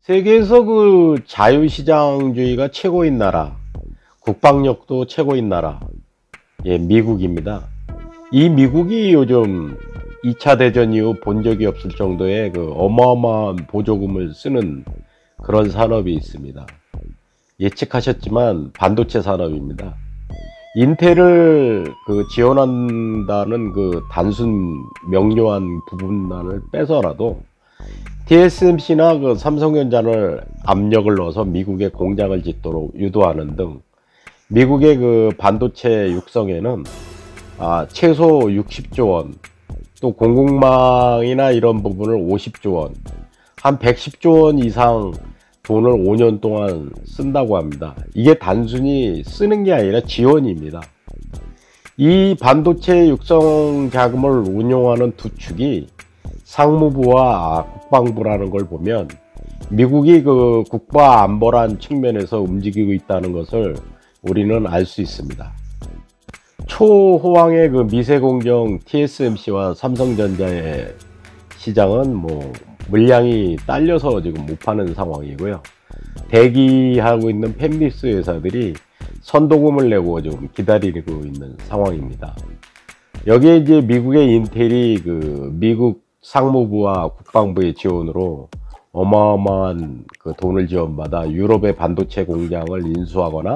세계에서 그 자유시장주의가 최고인 나라, 국방력도 최고인 나라, 예, 미국입니다. 이 미국이 요즘 2차 대전 이후 본 적이 없을 정도의 그 어마어마한 보조금을 쓰는 그런 산업이 있습니다. 예측하셨지만 반도체 산업입니다. 인텔을 지원한다는 그 단순 명료한 부분만을 빼서라도 TSMC나 그 삼성전자를 압력을 넣어서 미국의 공장을 짓도록 유도하는 등 미국의 그 반도체 육성에는 최소 60조 원, 또 공급망이나 이런 부분을 50조 원, 한 110조 원 이상 돈을 5년 동안 쓴다고 합니다. 이게 단순히 쓰는 게 아니라 지원입니다. 이 반도체 육성 자금을 운용하는 두 축이 상무부와 국방부라는 걸 보면 미국이 그 국가 안보란 측면에서 움직이고 있다는 것을 우리는 알 수 있습니다. 초호황의 그 미세공정 TSMC와 삼성전자의 시장은 물량이 딸려서 지금 못 파는 상황이고요. 대기하고 있는 팹리스 회사들이 선도금을 내고 지금 기다리고 있는 상황입니다. 여기에 이제 미국의 인텔이 미국 상무부와 국방부의 지원으로 어마어마한 돈을 지원받아 유럽의 반도체 공장을 인수하거나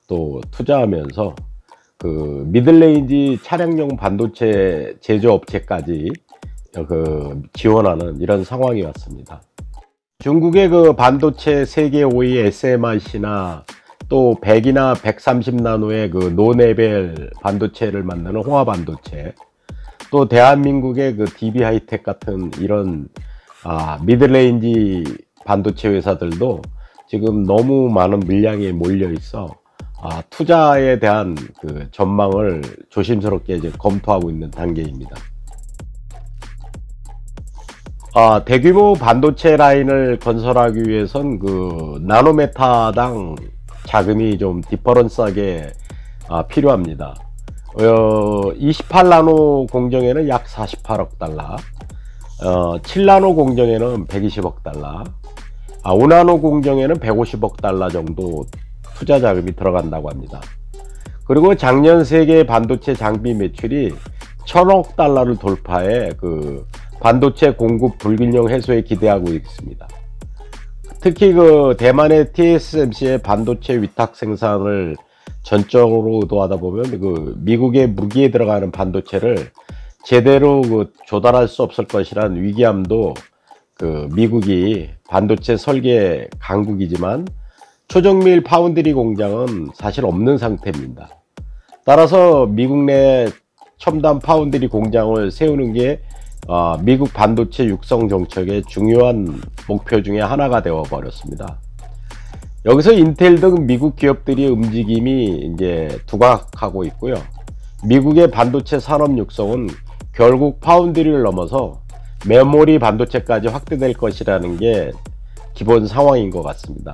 또 투자하면서 미들레인지 차량용 반도체 제조업체까지 지원하는 이런 상황이 왔습니다. 중국의 반도체 세계 5위 SMIC나 또 100이나 130나노의 노레벨 반도체를 만드는 홍화 반도체, 또 대한민국의 DB 하이텍 같은 이런 미들레인지 반도체 회사들도 지금 너무 많은 물량이 몰려 있어 투자에 대한 전망을 조심스럽게 이제 검토하고 있는 단계입니다. 대규모 반도체 라인을 건설하기 위해선 나노메타당 자금이 좀 디퍼런스하게 필요합니다. 28나노 공정에는 약 48억 달러, 7나노 공정에는 120억 달러, 5나노 공정에는 150억 달러 정도 투자 자금이 들어간다고 합니다. 그리고 작년 세계 반도체 장비 매출이 1000억 달러를 돌파해 반도체 공급 불균형 해소에 기대하고 있습니다. 특히 대만의 TSMC의 반도체 위탁 생산을 전적으로 의도하다 보면 미국의 무기에 들어가는 반도체를 제대로 조달할 수 없을 것이란 위기함도 미국이 반도체 설계 강국이지만 초정밀 파운드리 공장은 사실 없는 상태입니다. 따라서 미국 내 첨단 파운드리 공장을 세우는 게 미국 반도체 육성 정책의 중요한 목표 중에 하나가 되어 버렸습니다. 여기서 인텔 등 미국 기업들의 움직임이 이제 두각하고 있고요. 미국의 반도체 산업 육성은 결국 파운드리를 넘어서 메모리 반도체까지 확대될 것이라는 게 기본 상황인 것 같습니다.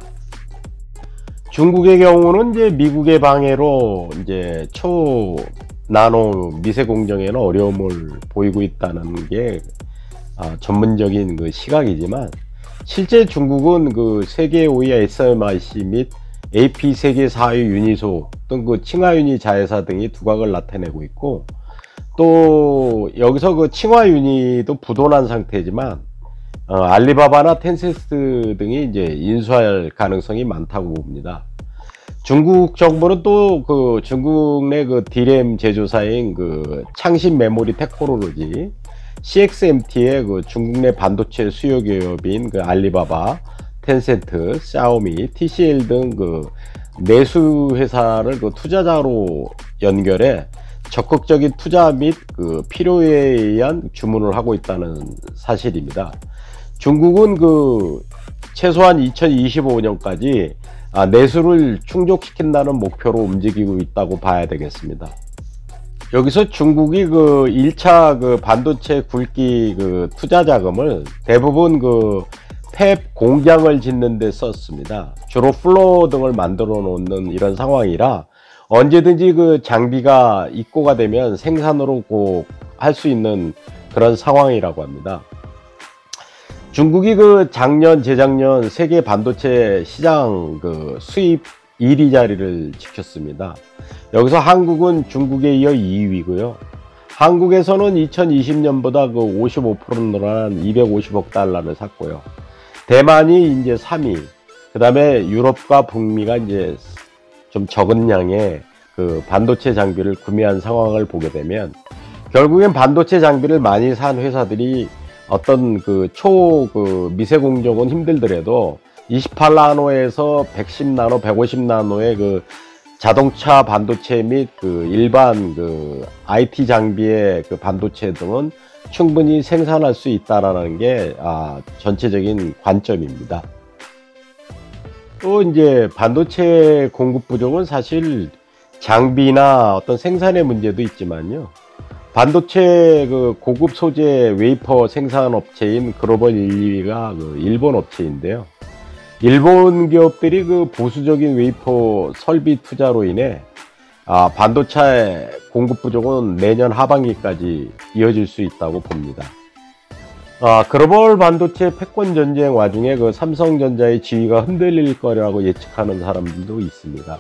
중국의 경우는 이제 미국의 방해로 이제 초나노 미세 공정에는 어려움을 보이고 있다는 게 전문적인 시각이지만, 실제 중국은 세계 5위 SMIC 및 AP 세계 4위 유니소 등 칭화유니 자회사 등이 두각을 나타내고 있고, 또 여기서 칭화유니도 부도난 상태지만 알리바바나 텐센트 등이 이제 인수할 가능성이 많다고 봅니다. 중국 정부는 또 중국 내 D램 제조사인 창신 메모리 테크놀로지 CXMT의 중국 내 반도체 수요 기업인 알리바바, 텐센트, 샤오미, TCL 등 내수 회사를 투자자로 연결해 적극적인 투자 및 필요에 의한 주문을 하고 있다는 사실입니다. 중국은 최소한 2025년까지 내수를 충족시킨다는 목표로 움직이고 있다고 봐야 되겠습니다. 여기서 중국이 1차 반도체 굵기 투자 자금을 대부분 팹 공장을 짓는 데 썼습니다. 주로 플로어 등을 만들어 놓는 이런 상황이라 언제든지 장비가 입고가 되면 생산으로 할 수 있는 그런 상황이라고 합니다. 중국이 그 작년, 재작년 세계 반도체 시장 그 수입 1위 자리를 지켰습니다. 여기서 한국은 중국에 이어 2위고요. 한국에서는 2020년보다 그 55% 늘어난 250억 달러를 샀고요. 대만이 이제 3위. 그 다음에 유럽과 북미가 이제 좀 적은 양의 그 반도체 장비를 구매한 상황을 보게 되면 결국엔 반도체 장비를 많이 산 회사들이 어떤 그 미세 공정은 힘들더라도 28나노에서 110나노, 150나노의 그 자동차 반도체 및 그 일반 그 IT 장비의 그 반도체 등은 충분히 생산할 수 있다라는 게 전체적인 관점입니다. 또 이제 반도체 공급 부족은 사실 장비나 어떤 생산의 문제도 있지만요. 반도체 그 고급 소재 웨이퍼 생산 업체인 글로벌 1, 2위가 그 일본 업체인데요. 일본 기업들이 그 보수적인 웨이퍼 설비 투자로 인해 반도체 공급 부족은 내년 하반기까지 이어질 수 있다고 봅니다. 글로벌 반도체 패권 전쟁 와중에 그 삼성전자의 지위가 흔들릴 거라고 예측하는 사람들도 있습니다.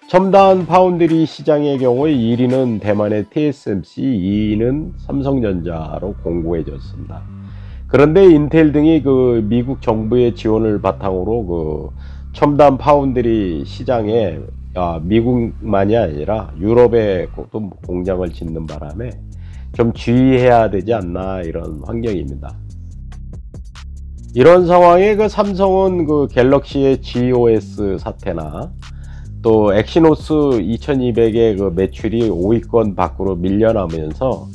첨단 파운드리 시장의 경우에 1위는 대만의 TSMC, 2위는 삼성전자로 공고해졌습니다. 그런데 인텔 등이 그 미국 정부의 지원을 바탕으로 그 첨단 파운드리 시장에 미국만이 아니라 유럽에 또 공장을 짓는 바람에 좀 주의해야 되지 않나 이런 환경입니다. 이런 상황에 그 삼성은 그 갤럭시의 GOS 사태나 또 엑시노스 2200의 그 매출이 5위권 밖으로 밀려나면서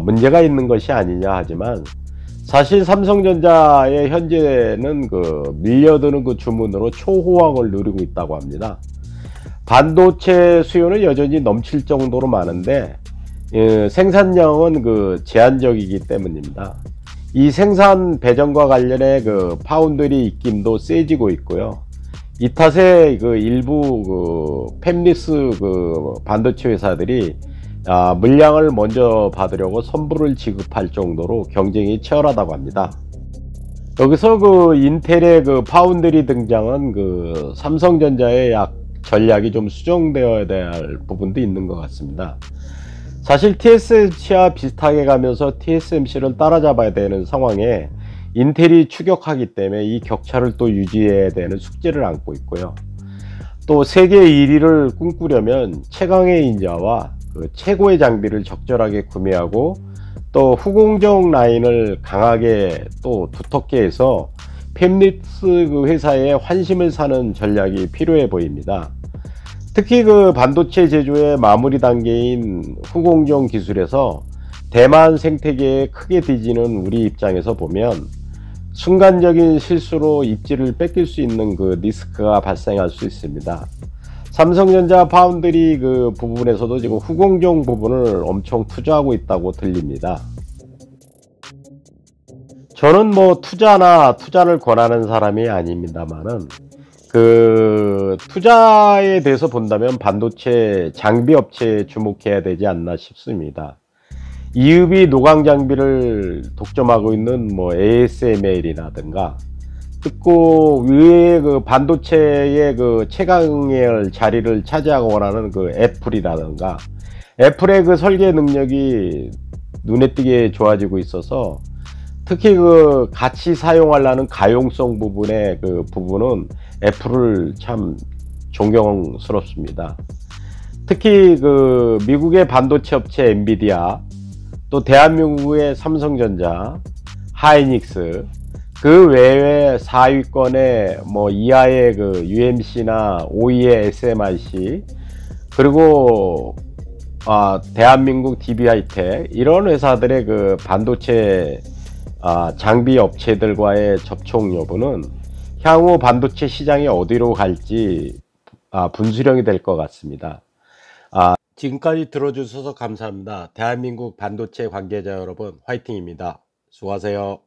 문제가 있는 것이 아니냐 하지만 사실 삼성전자의 현재는 그 밀려드는 그 주문으로 초호황을 누리고 있다고 합니다. 반도체 수요는 여전히 넘칠 정도로 많은데 생산량은 그 제한적이기 때문입니다. 이 생산 배정과 관련해 그 파운드리 입김도 세지고 있고요. 이 탓에 그 일부 그 팹리스 그 반도체 회사들이 물량을 먼저 받으려고 선불을 지급할 정도로 경쟁이 치열하다고 합니다. 여기서 그 인텔의 그 파운드리 등장은 그 삼성전자의 전략이 좀 수정되어야 될 부분도 있는 것 같습니다. 사실 TSMC와 비슷하게 가면서 TSMC를 따라잡아야 되는 상황에 인텔이 추격하기 때문에 이 격차를 또 유지해야 되는 숙제를 안고 있고요. 또 세계 1위를 꿈꾸려면 최강의 인자와 그 최고의 장비를 적절하게 구매하고 또 후공정 라인을 강하게 또 두텁게 해서 팹리스 그 회사의 환심을 사는 전략이 필요해 보입니다. 특히 그 반도체 제조의 마무리 단계인 후공정 기술에서 대만 생태계에 크게 뒤지는 우리 입장에서 보면 순간적인 실수로 입지를 뺏길 수 있는 그 리스크가 발생할 수 있습니다. 삼성전자 파운드리 그 부분에서도 지금 후공정 부분을 엄청 투자하고 있다고 들립니다. 저는 뭐 투자를 권하는 사람이 아닙니다만은 그 투자에 대해서 본다면 반도체 장비 업체에 주목해야 되지 않나 싶습니다. 이읍이 노광 장비를 독점하고 있는 뭐 ASML이라든가 듣고 의외의 그 반도체의 그 최강의 자리를 차지하고 원하는 그 애플이라든가 애플의 그 설계 능력이 눈에 띄게 좋아지고 있어서 특히 그 같이 사용하려는 가용성 부분의 그 부분은 애플을 참 존경스럽습니다. 특히 그 미국의 반도체 업체 엔비디아 또 대한민국의 삼성전자, 하이닉스 그 외에 4위권의 뭐 이하의 그 UMC나 5위의 SMIC 그리고 대한민국 DB하이텍 이런 회사들의 그 반도체 장비 업체들과의 접촉 여부는 향후 반도체 시장이 어디로 갈지 분수령이 될 것 같습니다. 지금까지 들어주셔서 감사합니다. 대한민국 반도체 관계자 여러분 화이팅입니다. 수고하세요.